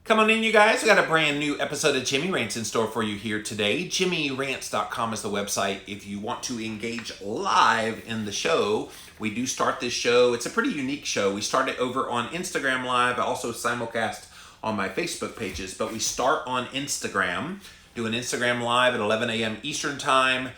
Come on in, you guys. We got a brand new episode of Jimmy Rants in store for you here today. JimmyRants.com is the website if you want to engage live in the show. We do start this show. It's a pretty unique show. We start it over on Instagram Live. I also simulcast on my Facebook pages, but we start on Instagram, do an Instagram Live at 11 a.m. Eastern Time,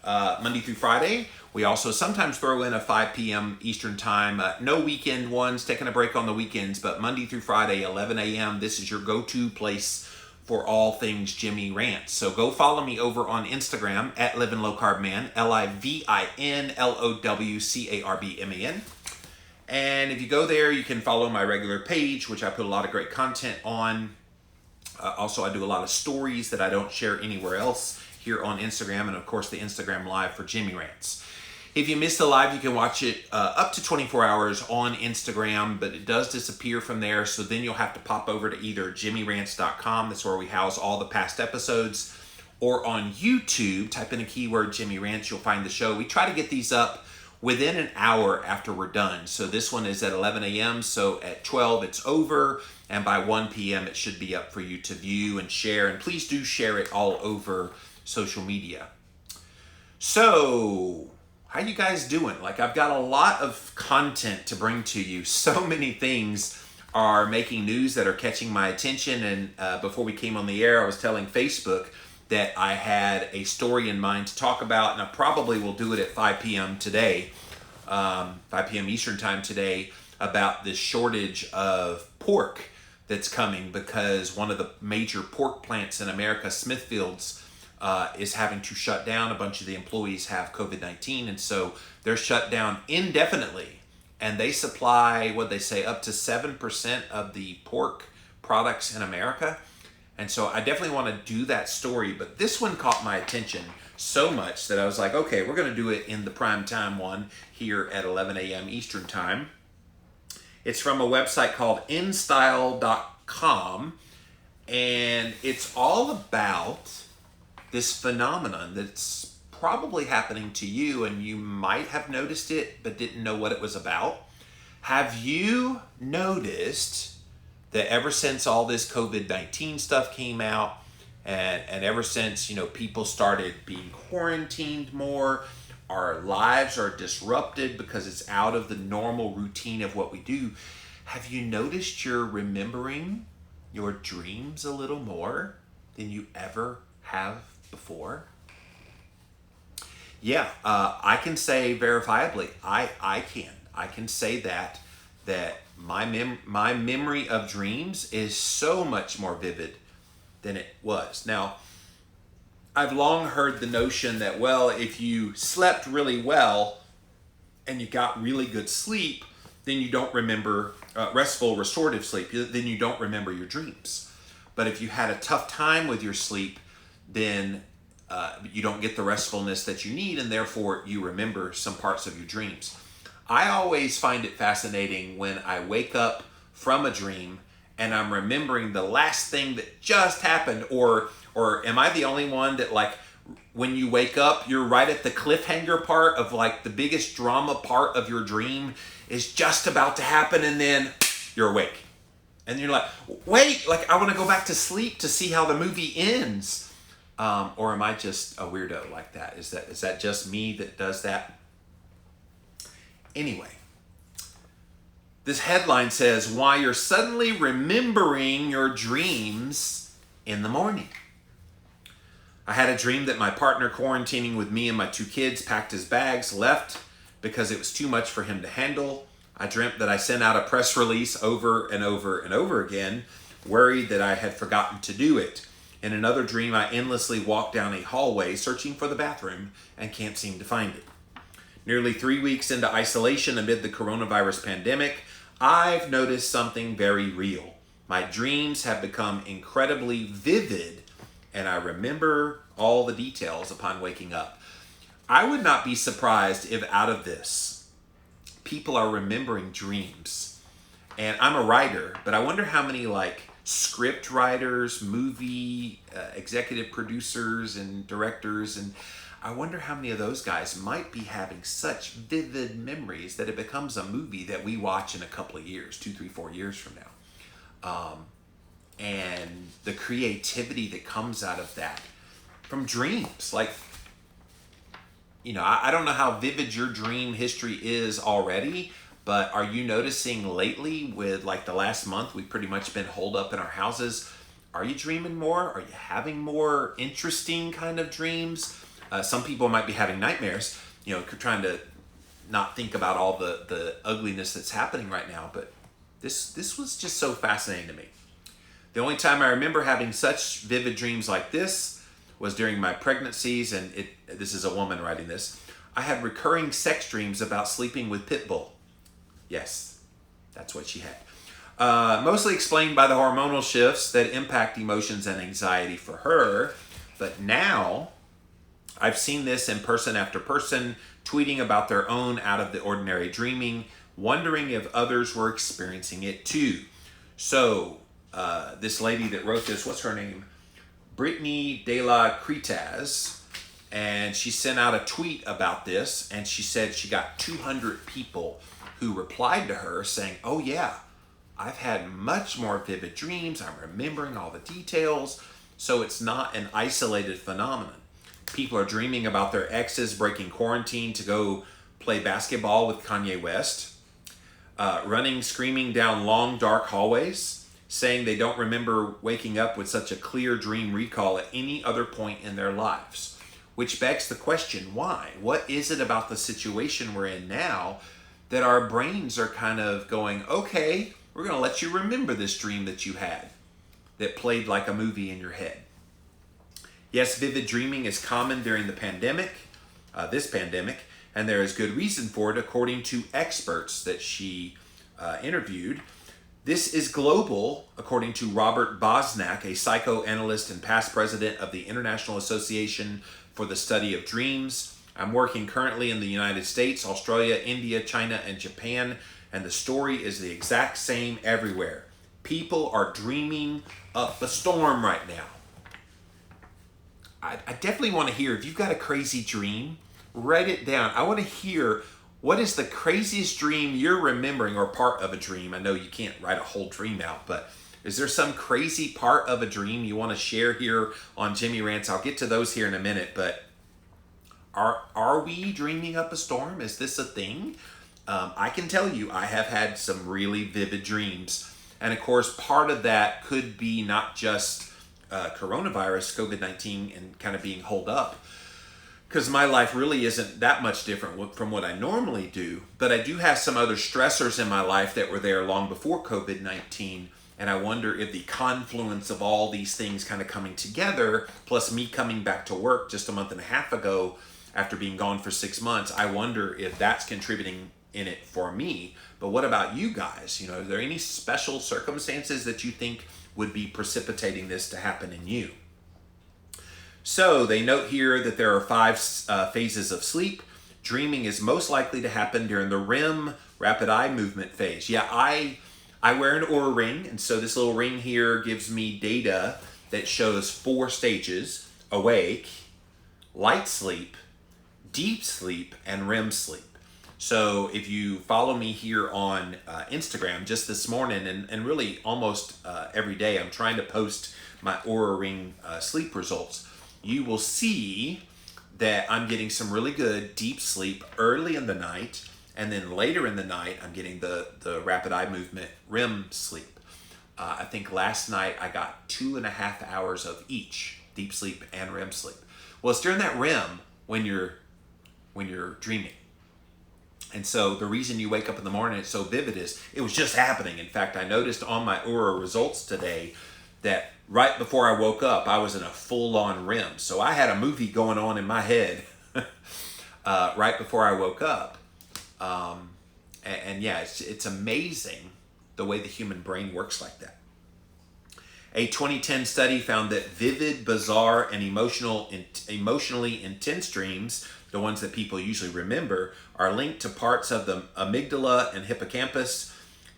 Monday through Friday. We also sometimes throw in a 5 p.m. Eastern Time. No weekend ones, taking a break on the weekends, but Monday through Friday, 11 a.m. This is your go-to place for all things Jimmy Rants. So go follow me over on Instagram at Livin' Low Carb Man, LIVINLOWCARBMAN. And if you go there, you can follow my regular page, which I put a lot of great content on. Also, I do a lot of stories that I don't share anywhere else here on Instagram, and of course the Instagram Live for Jimmy Rants. If you missed the live, you can watch it up to 24 hours on Instagram, but it does disappear from there, so then you'll have to pop over to either JimmyRants.com, that's where we house all the past episodes, or on YouTube, type in a keyword Jimmy Rants, you'll find the show. We try to get these up within an hour after we're done. So this one is at 11 a.m., so at 12 it's over, and by 1 p.m. it should be up for you to view and share, and please do share it all over social media. So, how you guys doing? Like, I've got a lot of content to bring to you. So many things are making news that are catching my attention, and before we came on the air, I was telling Facebook that I had a story in mind to talk about, and I probably will do it at 5 p.m. today, 5 p.m. Eastern Time today, about this shortage of pork that's coming because one of the major pork plants in America, Smithfield's, is having to shut down. A bunch of the employees have COVID-19, and so they're shut down indefinitely. And they supply, what they say, up to 7% of the pork products in America. And so I definitely want to do that story, but this one caught my attention so much that I was like, okay, we're going to do it in the prime time one here at 11 a.m. Eastern Time. It's from a website called InStyle.com, and it's all about this phenomenon that's probably happening to you, and you might have noticed it but didn't know what it was about. Have you noticed that ever since all this COVID-19 stuff came out, and ever since, people started being quarantined more, our lives are disrupted because it's out of the normal routine of what we do, have you noticed you're remembering your dreams a little more than you ever have before? Yeah, I can say verifiably, I can say that my memory of dreams is so much more vivid than it was. Now, I've long heard the notion that, well, if you slept really well and you got really good sleep, then you don't remember restful restorative sleep, then you don't remember your dreams. But if you had a tough time with your sleep, then you don't get the restfulness that you need, and therefore you remember some parts of your dreams. I always find it fascinating when I wake up from a dream and I'm remembering the last thing that just happened, or am I the only one that, like, when you wake up, you're right at the cliffhanger part of, like, the biggest drama part of your dream is just about to happen, and then you're awake. And you're like, wait, like, I want to go back to sleep to see how the movie ends. Or am I just a weirdo like that? Is that just me that does that? Anyway, this headline says, why you're suddenly remembering your dreams in the morning. I had a dream that my partner quarantining with me and my 2 kids packed his bags, left because it was too much for him to handle. I dreamt that I sent out a press release over and over and over again, worried that I had forgotten to do it. In another dream, I endlessly walk down a hallway searching for the bathroom and can't seem to find it. Nearly 3 weeks into isolation amid the coronavirus pandemic, I've noticed something very real. My dreams have become incredibly vivid, and I remember all the details upon waking up. I would not be surprised if out of this, people are remembering dreams. And I'm a writer, but I wonder how many, script writers, movie executive producers and directors, and I wonder how many of those guys might be having such vivid memories that it becomes a movie that we watch in a couple of years, 2, 3, 4 years from now. and the creativity that comes out of that from dreams. Like, I don't know how vivid your dream history is already, but are you noticing lately with like the last month, we've pretty much been holed up in our houses? Are you dreaming more? Are you having more interesting kind of dreams? Some people might be having nightmares, trying to not think about all the ugliness that's happening right now. But this was just so fascinating to me. The only time I remember having such vivid dreams like this was during my pregnancies, and this is a woman writing this. I had recurring sex dreams about sleeping with Pitbull. Yes, that's what she had. Mostly explained by the hormonal shifts that impact emotions and anxiety for her. But now I've seen this in person after person tweeting about their own out of the ordinary dreaming, wondering if others were experiencing it too. So this lady that wrote this, what's her name? Brittany De La Cretas. And she sent out a tweet about this, and she said she got 200 people who replied to her saying, oh yeah, I've had much more vivid dreams. I'm remembering all the details. So it's not an isolated phenomenon. People are dreaming about their exes breaking quarantine to go play basketball with Kanye West, running, screaming down long, dark hallways, saying they don't remember waking up with such a clear dream recall at any other point in their lives. Which begs the question, why? What is it about the situation we're in now that our brains are kind of going, okay, we're going to let you remember this dream that you had that played like a movie in your head? Yes, vivid dreaming is common during the pandemic, this pandemic, and there is good reason for it according to experts that she interviewed. This is global, according to Robert Bosnak, a psychoanalyst and past president of the International Association for the Study of Dreams. I'm working currently in the United States, Australia, India, China, and Japan, and the story is the exact same everywhere. People are dreaming up a storm right now. I definitely want to hear, if you've got a crazy dream, write it down. I want to hear, what is the craziest dream you're remembering, or part of a dream? I know you can't write a whole dream out, but is there some crazy part of a dream you want to share here on Jimmy Rants? I'll get to those here in a minute, but are we dreaming up a storm? Is this a thing? I can tell you, I have had some really vivid dreams. And of course, part of that could be not just coronavirus, COVID-19, and kind of being holed up, because my life really isn't that much different from what I normally do. But I do have some other stressors in my life that were there long before COVID-19. And I wonder if the confluence of all these things kind of coming together, plus me coming back to work just a month and a half ago after being gone for 6 months, I wonder if that's contributing in it for me. But what about you guys? Are there any special circumstances that you think would be precipitating this to happen in you? So they note here that there are 5 phases of sleep. Dreaming is most likely to happen during the REM, rapid eye movement phase. Yeah, I wear an Oura ring, and so this little ring here gives me data that shows 4 stages: awake, light sleep, deep sleep, and REM sleep. So if you follow me here on Instagram, just this morning, and really almost every day, I'm trying to post my Oura ring sleep results. You will see that I'm getting some really good deep sleep early in the night, and then later in the night, I'm getting the rapid eye movement REM sleep. I think last night I got 2.5 hours of each, deep sleep and REM sleep. Well, it's during that REM when you're dreaming. And so the reason you wake up in the morning, it's so vivid, is it was just happening. In fact, I noticed on my Oura results today that right before I woke up, I was in a full-on REM. So I had a movie going on in my head right before I woke up. And yeah, it's amazing the way the human brain works like that. A 2010 study found that vivid, bizarre, and emotionally intense dreams, the ones that people usually remember, are linked to parts of the amygdala and hippocampus.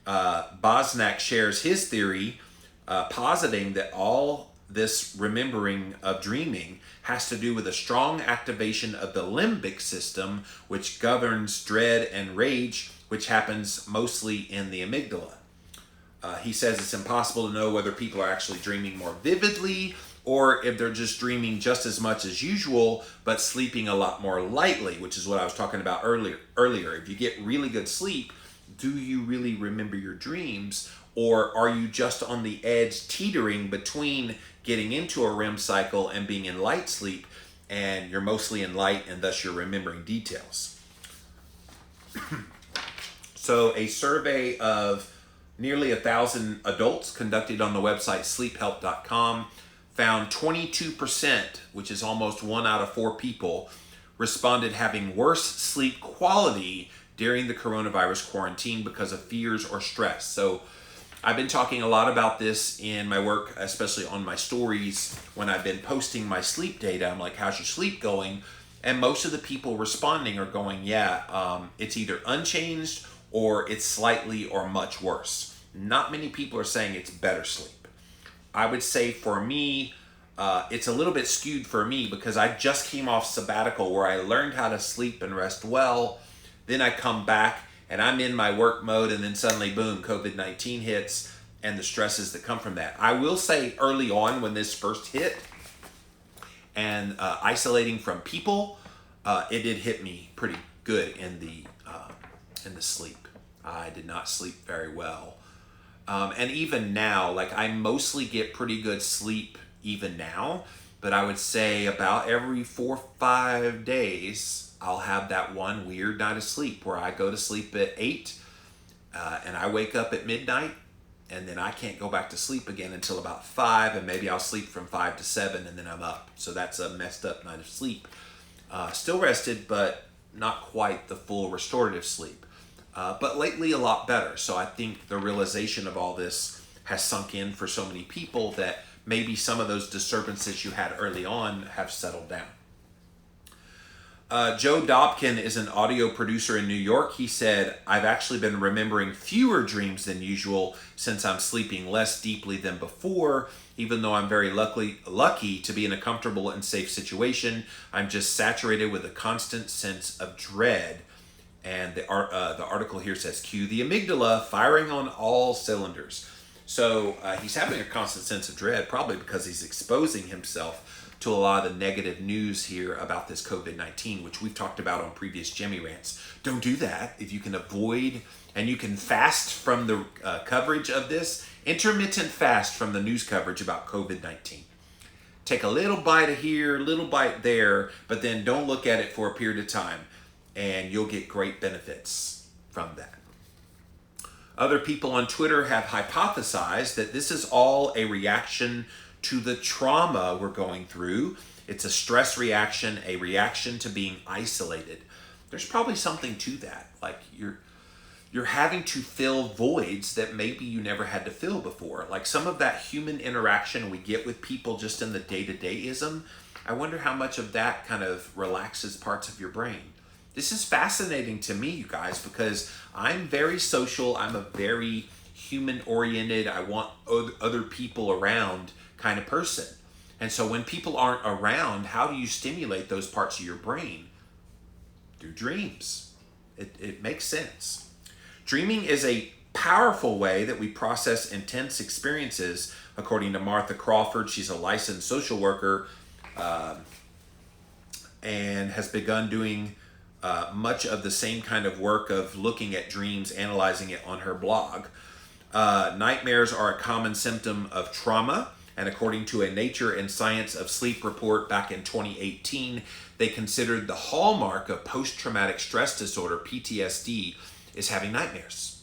Bosnak shares his theory, positing that all this remembering of dreaming has to do with a strong activation of the limbic system, which governs dread and rage, which happens mostly in the amygdala. He says it's impossible to know whether people are actually dreaming more vividly or if they're just dreaming just as much as usual, but sleeping a lot more lightly, which is what I was talking about earlier. If you get really good sleep, do you really remember your dreams? Or are you just on the edge teetering between getting into a REM cycle and being in light sleep, and you're mostly in light and thus you're remembering details? So a survey of nearly 1,000 adults conducted on the website sleephelp.com found 22%, which is almost 1 out of 4 people, responded having worse sleep quality during the coronavirus quarantine because of fears or stress. So I've been talking a lot about this in my work, especially on my stories when I've been posting my sleep data. I'm like, how's your sleep going? And most of the people responding are going, yeah, it's either unchanged or it's slightly or much worse. Not many people are saying it's better sleep. I would say for me, it's a little bit skewed for me because I just came off sabbatical where I learned how to sleep and rest well. Then I come back and I'm in my work mode, and then suddenly, boom, COVID-19 hits and the stresses that come from that. I will say early on when this first hit and isolating from people, it did hit me pretty good in the sleep. I did not sleep very well. And even now, like I mostly get pretty good sleep even now, but I would say about every 4 or 5 days, I'll have that one weird night of sleep where I go to sleep at 8 and I wake up at midnight, and then I can't go back to sleep again until about 5, and maybe I'll sleep from 5 to 7 and then I'm up. So that's a messed up night of sleep. Still rested, but not quite the full restorative sleep. But lately a lot better. So I think the realization of all this has sunk in for so many people that maybe some of those disturbances you had early on have settled down. Joe Dobkin is an audio producer in New York. He said, I've actually been remembering fewer dreams than usual since I'm sleeping less deeply than before. Even though I'm very lucky to be in a comfortable and safe situation, I'm just saturated with a constant sense of dread. And the article here says, cue the amygdala firing on all cylinders. So he's having a constant sense of dread, probably because he's exposing himself to a lot of the negative news here about this COVID-19, which we've talked about on previous Jimmy Rants. Don't do that. If you can avoid and you can fast from the coverage of this, intermittent fast from the news coverage about COVID-19. Take a little bite of here, little bite there, but then don't look at it for a period of time, and you'll get great benefits from that. Other people on Twitter have hypothesized that this is all a reaction to the trauma we're going through. It's a stress reaction, a reaction to being isolated. There's probably something to that. Like you're having to fill voids that maybe you never had to fill before. Like some of that human interaction we get with people just in the day-to-day-ism, I wonder how much of that kind of relaxes parts of your brain. This is fascinating to me, you guys, because I'm very social. I'm a very human-oriented, I want other people around kind of person. And so when people aren't around, how do you stimulate those parts of your brain? Through dreams. It makes sense. Dreaming is a powerful way that we process intense experiences, according to Martha Crawford. She's a licensed social worker and has begun doing much of the same kind of work of looking at dreams, analyzing it on her blog. Nightmares are a common symptom of trauma, and according to a Nature and Science of Sleep report back in 2018, they considered the hallmark of post-traumatic stress disorder, PTSD, is having nightmares.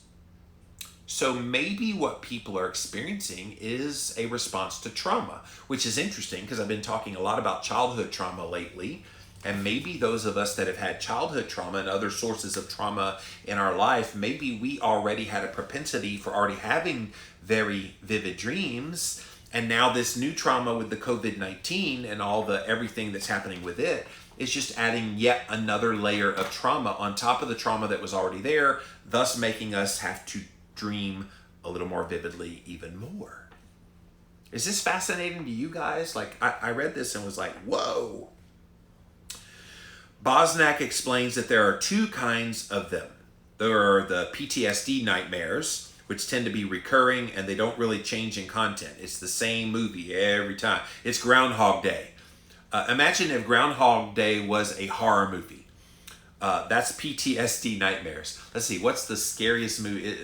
So maybe what people are experiencing is a response to trauma, which is interesting because I've been talking a lot about childhood trauma lately. And maybe those of us that have had childhood trauma and other sources of trauma in our life, maybe we already had a propensity for already having very vivid dreams. And now this new trauma with the COVID-19 and all the everything that's happening with it is just adding yet another layer of trauma on top of the trauma that was already there, thus making us have to dream a little more vividly even more. Is this fascinating to you guys? Like, I read this and was like, whoa. Bosnack explains that there are two kinds of them. There are the PTSD nightmares, which tend to be recurring and they don't really change in content. It's the same movie every time. It's Groundhog Day. Imagine if Groundhog Day was a horror movie. That's PTSD nightmares. Let's see, what's the scariest movie?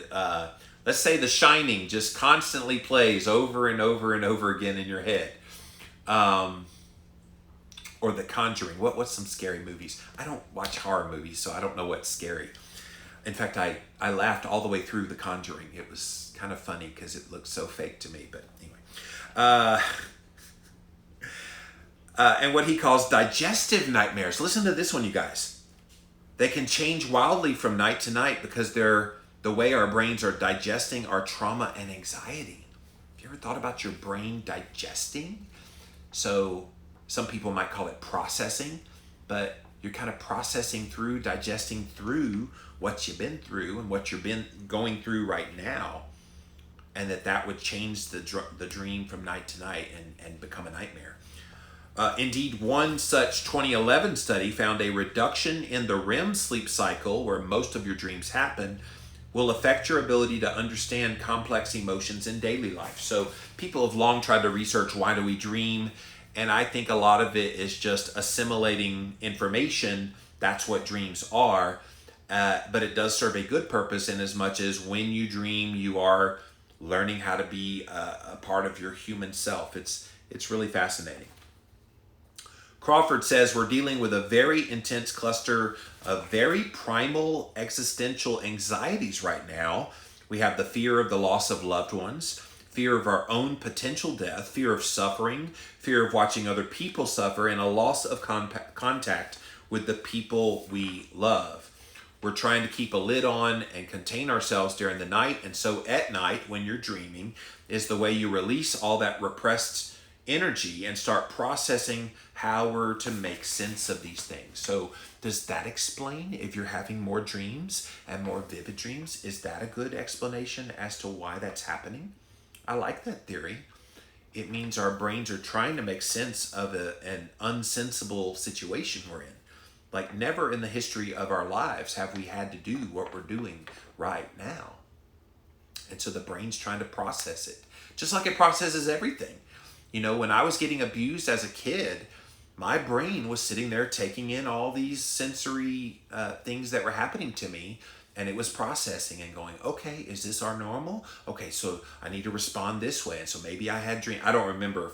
Let's say The Shining just constantly plays over and over and over again in your head. Or The Conjuring. What's some scary movies? I don't watch horror movies, so I don't know what's scary. In fact, I laughed all the way through The Conjuring. It was kind of funny because it looked so fake to me. But anyway. And what he calls digestive nightmares. Listen to this one, you guys. They can change wildly from night to night because they're the way our brains are digesting our trauma and anxiety. Have you ever thought about your brain digesting? So some people might call it processing, but you're kind of processing through, digesting through what you've been through and what you've been going through right now, and that would change the dream from night to night and become a nightmare. Indeed, one such 2011 study found a reduction in the REM sleep cycle, where most of your dreams happen, will affect your ability to understand complex emotions in daily life. So people have long tried to research, why do we dream? And I think a lot of it is just assimilating information. That's what dreams are. But it does serve a good purpose in as much as when you dream, you are learning how to be a part of your human self. It's really fascinating. Crawford says we're dealing with a very intense cluster of very primal existential anxieties right now. We have the fear of the loss of loved ones, fear of our own potential death, fear of suffering, fear of watching other people suffer, and a loss of contact with the people we love. We're trying to keep a lid on and contain ourselves during the night, and so at night, when you're dreaming, is the way you release all that repressed energy and start processing how we're to make sense of these things. So does that explain if you're having more dreams and more vivid dreams? Is that a good explanation as to why that's happening? I like that theory. It means our brains are trying to make sense of an unsensible situation we're in. Like never in the history of our lives have we had to do what we're doing right now. And so the brain's trying to process it, just like it processes everything. You know, when I was getting abused as a kid, my brain was sitting there taking in all these sensory things that were happening to me, and it was processing and going, okay, is this our normal? Okay, so I need to respond this way. And so maybe I had dreams. I don't remember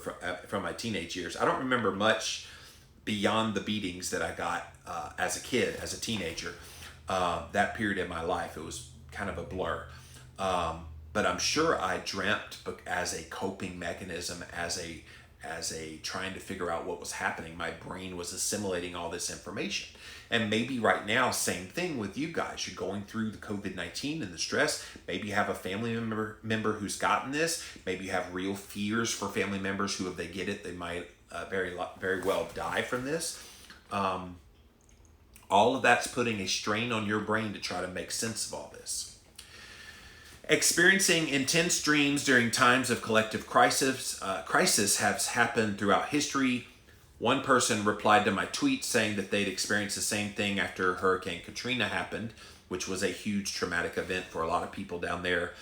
from my teenage years. I don't remember much beyond the beatings that I got as a kid, as a teenager. That period in my life, it was kind of a blur. But I'm sure I dreamt as a coping mechanism, as a trying to figure out what was happening. My brain was assimilating all this information. And maybe right now, same thing with you guys. You're going through the COVID-19 and the stress. Maybe you have a family member who's gotten this. Maybe you have real fears for family members who, if they get it, they might very well die from this. All of that's putting a strain on your brain to try to make sense of all this. Experiencing intense dreams during times of collective crisis has happened throughout history. One person replied to my tweet saying that they'd experienced the same thing after Hurricane Katrina happened, which was a huge traumatic event for a lot of people down there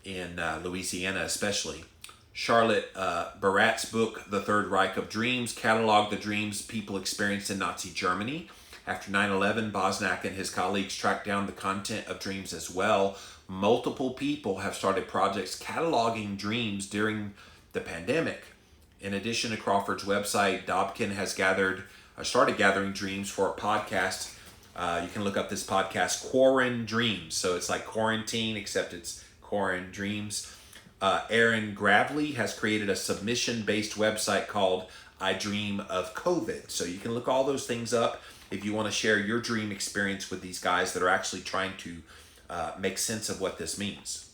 in Louisiana especially. Charlotte Barat's book, The Third Reich of Dreams, cataloged the dreams people experienced in Nazi Germany. After 9/11, Bosnak and his colleagues tracked down the content of dreams as well. Multiple people have started projects cataloging dreams during the pandemic. In addition to Crawford's website, Dobkin has started gathering dreams for a podcast. You can look up this podcast, Quarren Dreams. So it's like quarantine, except it's Quarren Dreams. Aaron Gravely has created a submission-based website called I Dream of COVID. So you can look all those things up if you want to share your dream experience with these guys that are actually trying to make sense of what this means.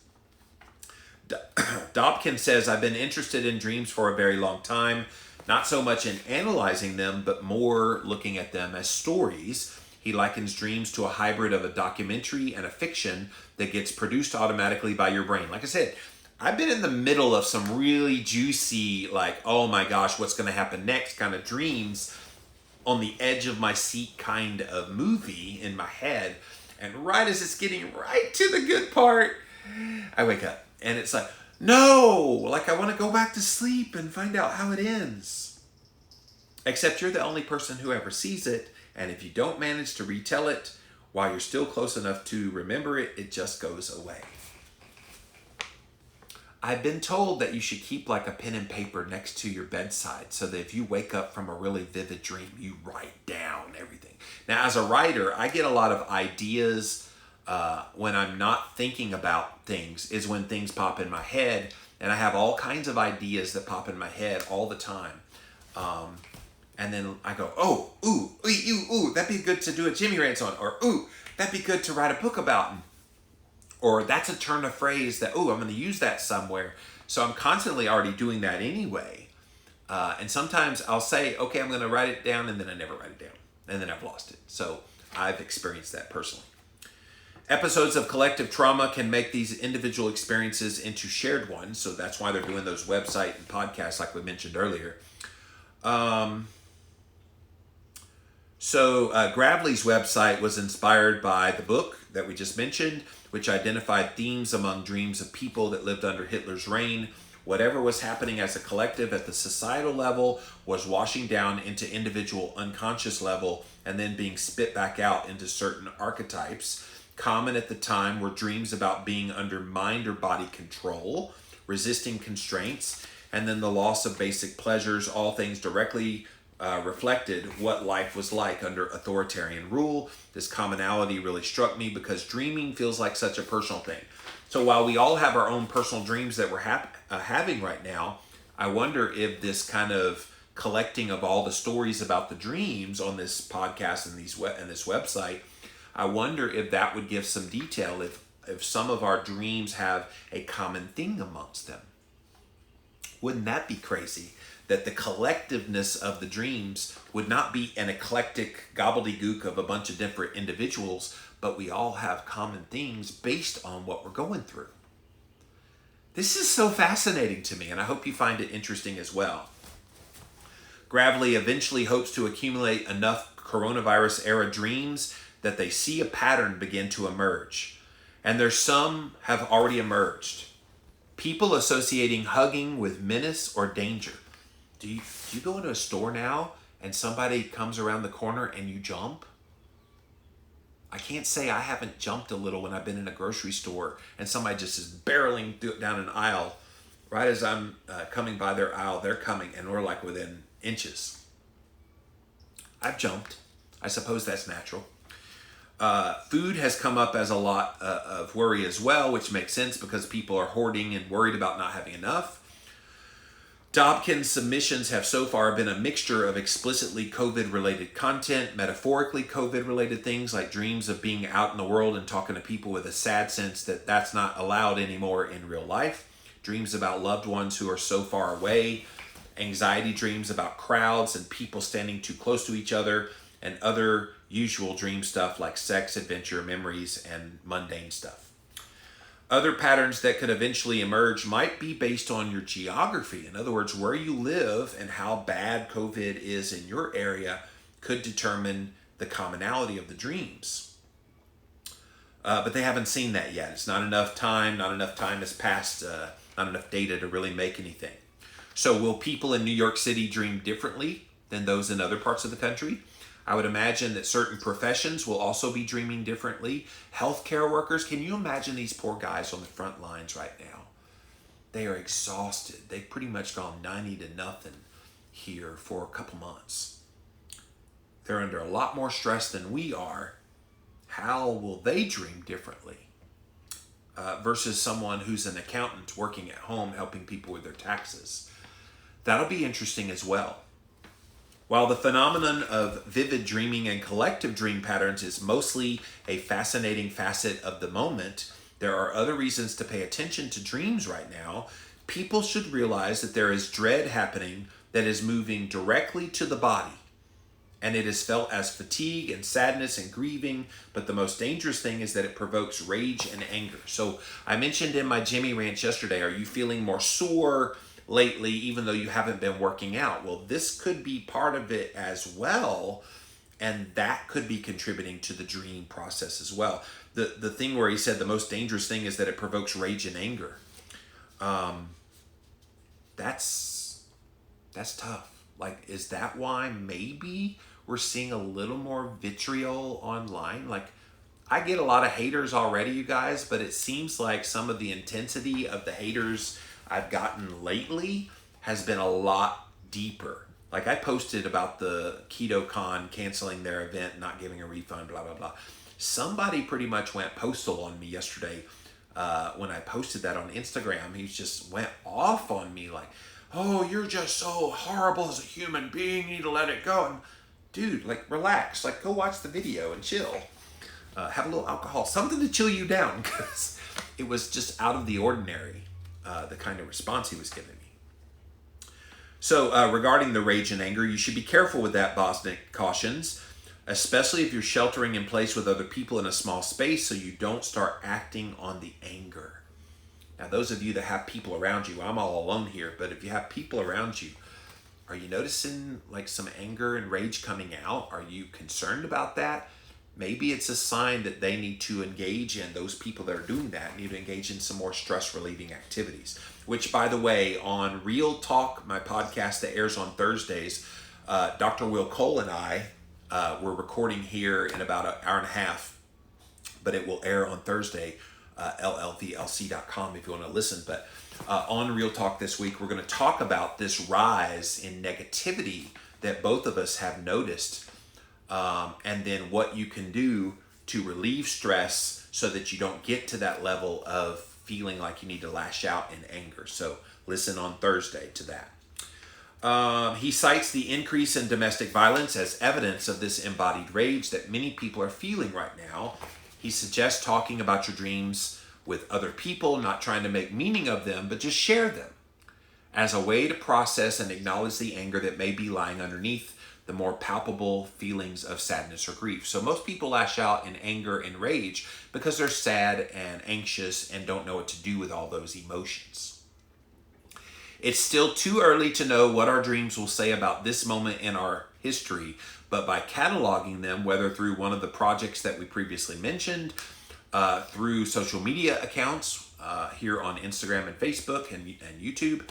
Dobkin says, I've been interested in dreams for a very long time, not so much in analyzing them, but more looking at them as stories. He likens dreams to a hybrid of a documentary and a fiction that gets produced automatically by your brain. Like I said, I've been in the middle of some really juicy, like, oh my gosh, what's going to happen next kind of dreams, on the edge of my seat kind of movie in my head. And right as it's getting right to the good part, I wake up and it's like, no, like I want to go back to sleep and find out how it ends. Except you're the only person who ever sees it, and if you don't manage to retell it while you're still close enough to remember it, it just goes away. I've been told that you should keep like a pen and paper next to your bedside so that if you wake up from a really vivid dream, you write down everything. Now, as a writer, I get a lot of ideas when I'm not thinking about things, is when things pop in my head, and I have all kinds of ideas that pop in my head all the time. And then I go, oh, ooh, that'd be good to do a Jimmy Rants on, or ooh, that'd be good to write a book about. Or that's a turn of phrase that, oh, I'm going to use that somewhere. So I'm constantly already doing that anyway. And sometimes I'll say, okay, I'm going to write it down, and then I never write it down. And then I've lost it. So I've experienced that personally. Episodes of collective trauma can make these individual experiences into shared ones. So that's why they're doing those website and podcasts like we mentioned earlier. Gravely's website was inspired by the book that we just mentioned, which identified themes among dreams of people that lived under Hitler's reign. Whatever was happening as a collective at the societal level was washing down into individual unconscious level and then being spit back out into certain archetypes. Common at the time were dreams about being under mind or body control, resisting constraints, and then the loss of basic pleasures, all things directly reflected what life was like under authoritarian rule. This commonality really struck me because dreaming feels like such a personal thing. So while we all have our own personal dreams that we're having right now, I wonder if this kind of collecting of all the stories about the dreams on this podcast and this website, I wonder if that would give some detail if some of our dreams have a common thing amongst them. Wouldn't that be crazy? That the collectiveness of the dreams would not be an eclectic gobbledygook of a bunch of different individuals, but we all have common things based on what we're going through. This is so fascinating to me, and I hope you find it interesting as well. Gravely eventually hopes to accumulate enough coronavirus-era dreams that they see a pattern begin to emerge. And there's some have already emerged. People associating hugging with menace or danger. Do you go into a store now and somebody comes around the corner and you jump? I can't say I haven't jumped a little when I've been in a grocery store and somebody just is barreling down an aisle. Right as I'm coming by their aisle, they're coming and we're like within inches. I've jumped. I suppose that's natural. Food has come up as a lot of worry as well, which makes sense because people are hoarding and worried about not having enough. Dobkin's submissions have so far been a mixture of explicitly COVID-related content, metaphorically COVID-related things like dreams of being out in the world and talking to people with a sad sense that that's not allowed anymore in real life, dreams about loved ones who are so far away, anxiety dreams about crowds and people standing too close to each other, and other usual dream stuff like sex, adventure, memories, and mundane stuff. Other patterns that could eventually emerge might be based on your geography. In other words, where you live and how bad COVID is in your area could determine the commonality of the dreams. But they haven't seen that yet. It's not enough time has passed, not enough data to really make anything. So will people in New York City dream differently than those in other parts of the country? I would imagine that certain professions will also be dreaming differently. Healthcare workers, can you imagine these poor guys on the front lines right now? They are exhausted. They've pretty much gone 90 to nothing here for a couple months. They're under a lot more stress than we are. How will they dream differently versus someone who's an accountant working at home helping people with their taxes? That'll be interesting as well. While the phenomenon of vivid dreaming and collective dream patterns is mostly a fascinating facet of the moment, there are other reasons to pay attention to dreams right now. People should realize that there is dread happening that is moving directly to the body, and it is felt as fatigue and sadness and grieving, but the most dangerous thing is that it provokes rage and anger. So I mentioned in my Jimmy Rant yesterday, are you feeling more sore lately, even though you haven't been working out? Well, this could be part of it as well, and that could be contributing to the dream process as well. the thing where he said the most dangerous thing is that it provokes rage and anger. That's tough. Like, is that why maybe we're seeing a little more vitriol online? Like, I get a lot of haters already, you guys, but it seems like some of the intensity of the haters I've gotten lately has been a lot deeper. Like, I posted about the KetoCon canceling their event, not giving a refund, blah, blah, blah. Somebody pretty much went postal on me yesterday when I posted that on Instagram. He just went off on me like, oh, you're just so horrible as a human being. You need to let it go. And dude, like, relax. Like, go watch the video and chill. Have a little alcohol, something to chill you down, because it was just out of the ordinary, the kind of response he was giving me. So regarding the rage and anger, you should be careful with that, Bosnick cautions, especially if you're sheltering in place with other people in a small space, so you don't start acting on the anger. Now, those of you that have people around you, I'm all alone here, but if you have people around you, are you noticing like some anger and rage coming out? Are you concerned about that? Maybe it's a sign that they need to engage in, those people that are doing that need to engage in some more stress relieving activities. Which, by the way, on Real Talk, my podcast that airs on Thursdays, Dr. Will Cole and I, we're recording here in about an hour and a half, but it will air on Thursday, llvlc.com if you want to listen. But on Real Talk this week, we're going to talk about this rise in negativity that both of us have noticed. And then what you can do to relieve stress so that you don't get to that level of feeling like you need to lash out in anger. So listen on Thursday to that. He cites the increase in domestic violence as evidence of this embodied rage that many people are feeling right now. He suggests talking about your dreams with other people, not trying to make meaning of them, but just share them as a way to process and acknowledge the anger that may be lying underneath the more palpable feelings of sadness or grief. So most people lash out in anger and rage because they're sad and anxious and don't know what to do with all those emotions. It's still too early to know what our dreams will say about this moment in our history, but by cataloging them, whether through one of the projects that we previously mentioned, through social media accounts here on Instagram and Facebook and YouTube,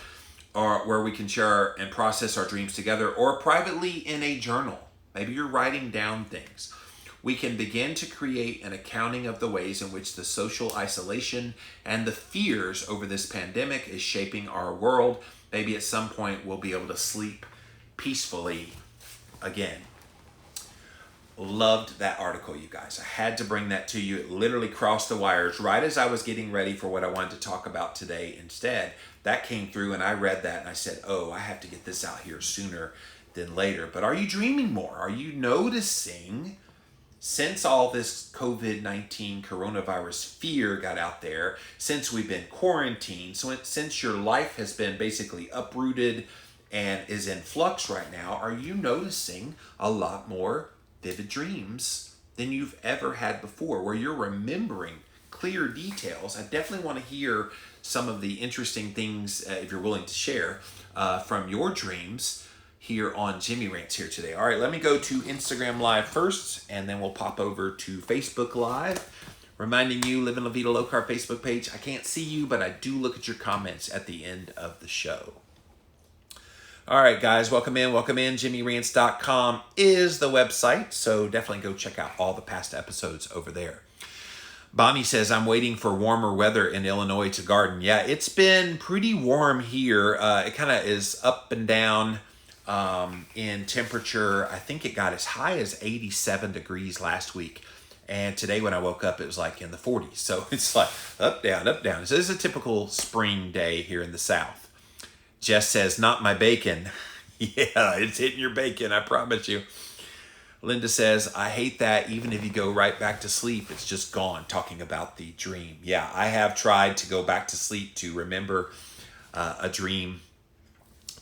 or where we can share and process our dreams together, or privately in a journal. Maybe you're writing down things. We can begin to create an accounting of the ways in which the social isolation and the fears over this pandemic is shaping our world. Maybe at some point we'll be able to sleep peacefully again. Loved that article, you guys. I had to bring that to you. It literally crossed the wires right as I was getting ready for what I wanted to talk about today. Instead, that came through and I read that and I said, oh, I have to get this out here sooner than later. But are you dreaming more? Are you noticing, since all this COVID-19 coronavirus fear got out there, since we've been quarantined, since your life has been basically uprooted and is in flux right now, are you noticing a lot more vivid dreams than you've ever had before, where you're remembering clear details? I definitely want to hear some of the interesting things, if you're willing to share, from your dreams here on Jimmy Rants here today. All right, let me go to Instagram Live first, and then we'll pop over to Facebook Live. Reminding you, Living La Vida Low Carb Facebook page. I can't see you, but I do look at your comments at the end of the show. All right, guys, welcome in. JimmyRants.com is the website, so definitely go check out all the past episodes over there. Bonnie says, I'm waiting for warmer weather in Illinois to garden. Yeah, it's been pretty warm here. It kind of is up and down in temperature. I think it got as high as 87 degrees last week. And today when I woke up, it was like in the 40s. So it's like up, down, up, down. So this is a typical spring day here in the South. Jess says, not my bacon. Yeah, it's hitting your bacon, I promise you. Linda says, I hate that even if you go right back to sleep, it's just gone, talking about the dream. Yeah, I have tried to go back to sleep to remember a dream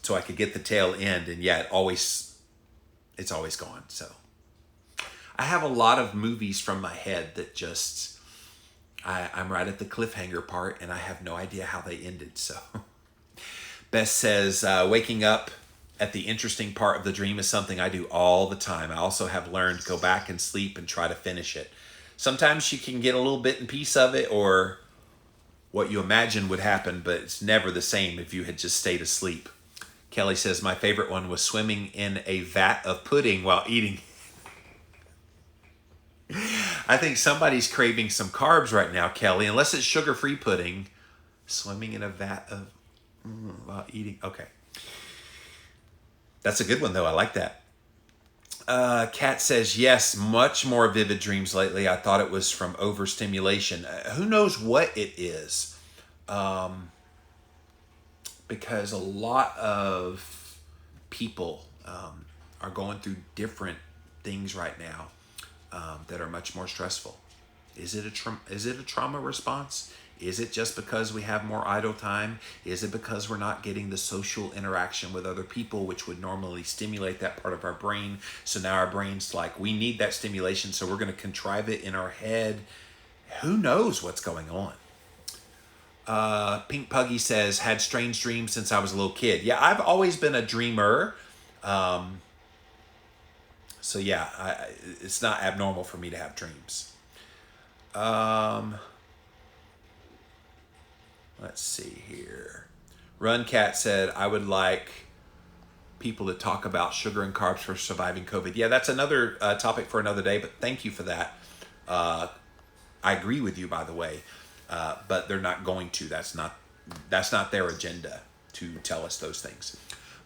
so I could get the tail end, and yeah, it's always gone. So I have a lot of movies from my head that just, I'm right at the cliffhanger part, and I have no idea how they ended, so... Beth says, waking up at the interesting part of the dream is something I do all the time. I also have learned to go back and sleep and try to finish it. Sometimes you can get a little bit and piece of it, or what you imagine would happen, but it's never the same if you had just stayed asleep. Kelly says, my favorite one was swimming in a vat of pudding while eating. I think somebody's craving some carbs right now, Kelly, unless it's sugar-free pudding. Swimming in a vat of while eating. Okay. That's a good one, though. I like that. Kat says, yes, much more vivid dreams lately. I thought it was from overstimulation. Who knows what it is? Because a lot of people are going through different things right now that are much more stressful. Is it a trauma response? Is it just because we have more idle time? Is it because we're not getting the social interaction with other people, which would normally stimulate that part of our brain? So now our brain's like, we need that stimulation, so we're going to contrive it in our head. Who knows what's going on? Pink Puggy says, had strange dreams since I was a little kid. Yeah, I've always been a dreamer. So yeah, it's not abnormal for me to have dreams. Let's see here. Run Cat said, I would like people to talk about sugar and carbs for surviving COVID. Yeah, that's another topic for another day, but thank you for that. I agree with you, by the way, but they're not going to. That's not their agenda to tell us those things.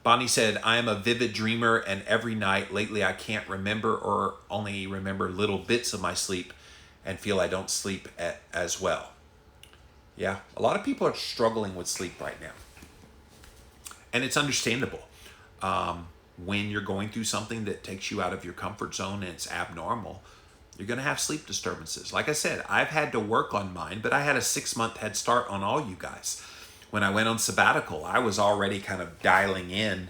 Bonnie said, I am a vivid dreamer, and every night lately I can't remember or only remember little bits of my sleep and feel I don't sleep as well. Yeah, a lot of people are struggling with sleep right now. And it's understandable. When you're going through something that takes you out of your comfort zone and it's abnormal, you're going to have sleep disturbances. Like I said, I've had to work on mine, but I had a 6-month head start on all you guys. When I went on sabbatical, I was already kind of dialing in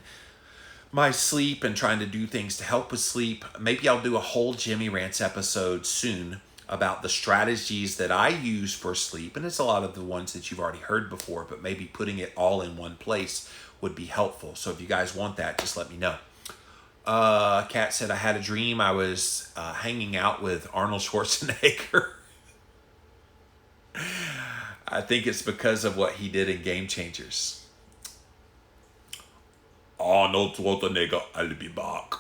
my sleep and trying to do things to help with sleep. Maybe I'll do a whole Jimmy Rants episode soon about the strategies that I use for sleep. And it's a lot of the ones that you've already heard before, but maybe putting it all in one place would be helpful. So if you guys want that, just let me know. Kat said, I had a dream I was hanging out with Arnold Schwarzenegger. I think it's because of what he did in Game Changers. Arnold Schwarzenegger, I'll be back.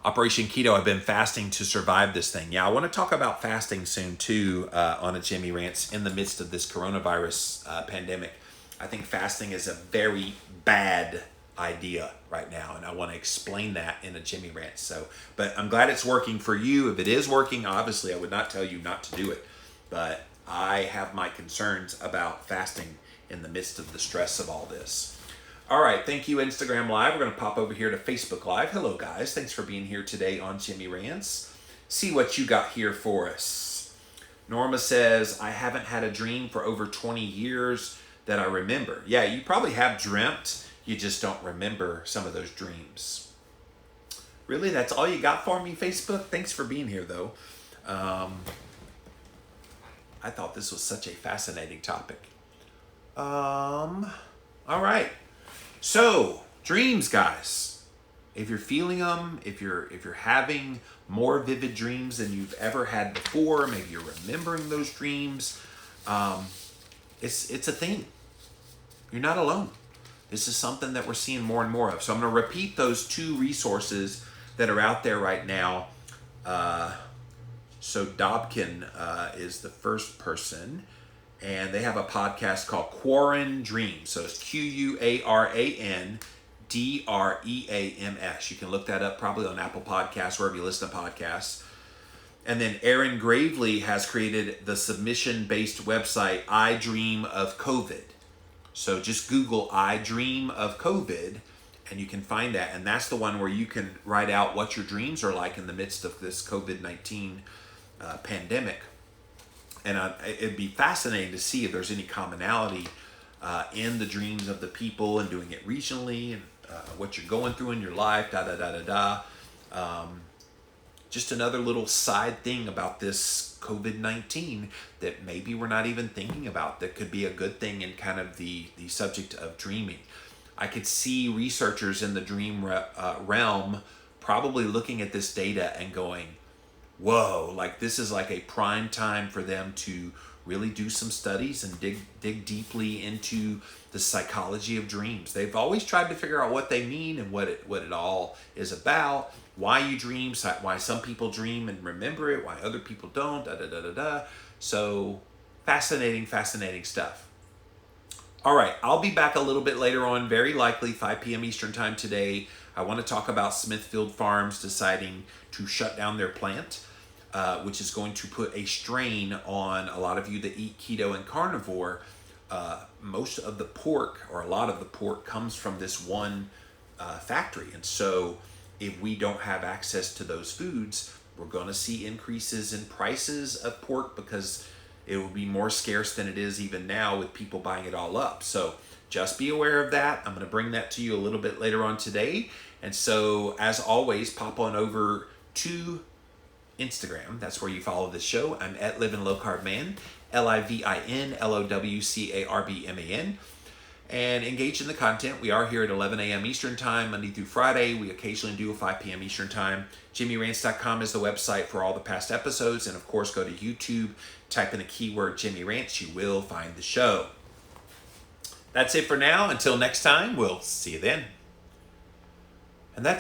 Operation Keto, I've been fasting to survive this thing. Yeah, I want to talk about fasting soon too on a Jimmy Rants in the midst of this coronavirus pandemic. I think fasting is a very bad idea right now, and I want to explain that in a Jimmy Rant. But I'm glad it's working for you. If it is working, obviously I would not tell you not to do it, but I have my concerns about fasting in the midst of the stress of all this. All right, thank you, Instagram Live. We're going to pop over here to Facebook Live. Hello, guys. Thanks for being here today on Jimmy Rants. See what you got here for us. Norma says, I haven't had a dream for over 20 years that I remember. Yeah, you probably have dreamt. You just don't remember some of those dreams. Really? That's all you got for me, Facebook? Thanks for being here, though. I thought this was such a fascinating topic. All right. So, dreams, guys. If you're feeling them, if you're having more vivid dreams than you've ever had before, maybe you're remembering those dreams, it's a thing. You're not alone. This is something that we're seeing more and more of. So I'm going to repeat those 2 resources that are out there right now. So Dobkin is the first person, and they have a podcast called Quaran Dreams. So it's QUARANDREAMS. You can look that up probably on Apple Podcasts, wherever you listen to podcasts. And then Aaron Gravely has created the submission-based website I Dream of COVID. So just Google I Dream of COVID, and you can find that. And that's the one where you can write out what your dreams are like in the midst of this COVID-19 pandemic. And it'd be fascinating to see if there's any commonality in the dreams of the people and doing it regionally and what you're going through in your life, just another little side thing about this COVID-19 that maybe we're not even thinking about that could be a good thing in kind of the subject of dreaming. I could see researchers in the dream realm probably looking at this data and going, whoa, like this is like a prime time for them to really do some studies and dig deeply into the psychology of dreams. They've always tried to figure out what they mean and what it all is about, why you dream, why some people dream and remember it, why other people don't, da da da da da. So fascinating stuff. All right, I'll be back a little bit later on, very likely 5 p.m. Eastern time today. I want to talk about Smithfield Farms deciding to shut down their plant, which is going to put a strain on a lot of you that eat keto and carnivore. Most of the pork, or a lot of the pork, comes from this one factory. And so if we don't have access to those foods, we're going to see increases in prices of pork because it will be more scarce than it is even now with people buying it all up. So just be aware of that. I'm going to bring that to you a little bit later on today. And so as always, pop on over to Instagram. That's where you follow this show. I'm at Living Low Carb Man, LIVINLOWCARBMAN. And engage in the content. We are here at 11 a.m. Eastern Time, Monday through Friday. We occasionally do a 5 p.m. Eastern Time. JimmyRants.com is the website for all the past episodes. And of course, go to YouTube, type in the keyword Jimmy Rants. You will find the show. That's it for now. Until next time, we'll see you then.